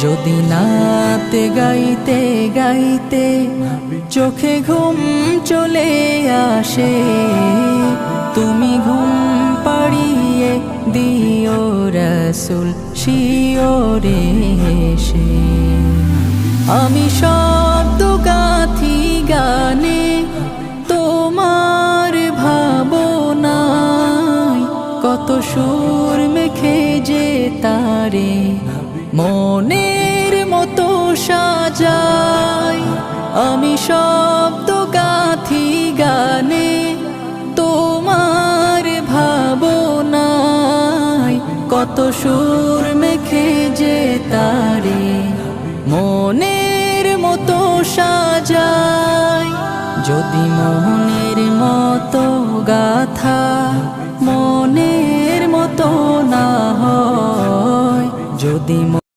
যদি নাতে গাইতে গাইতে চোখে ঘুম চলে আসে, তুমি ঘুম পাড়িয়ে দিও রাসূল শিওরে এসে। আমি শব্দ গাথি গানে তোমার ভাবনায়, কত সুর মেখে যে তারে মনের মতো সাজাই। আমি শব্দ গাথি গানে তোমার ভাবনায়, কত সুর মেখে যে তারে মনের মতো সাজাই। যদি মনের মতো গাথা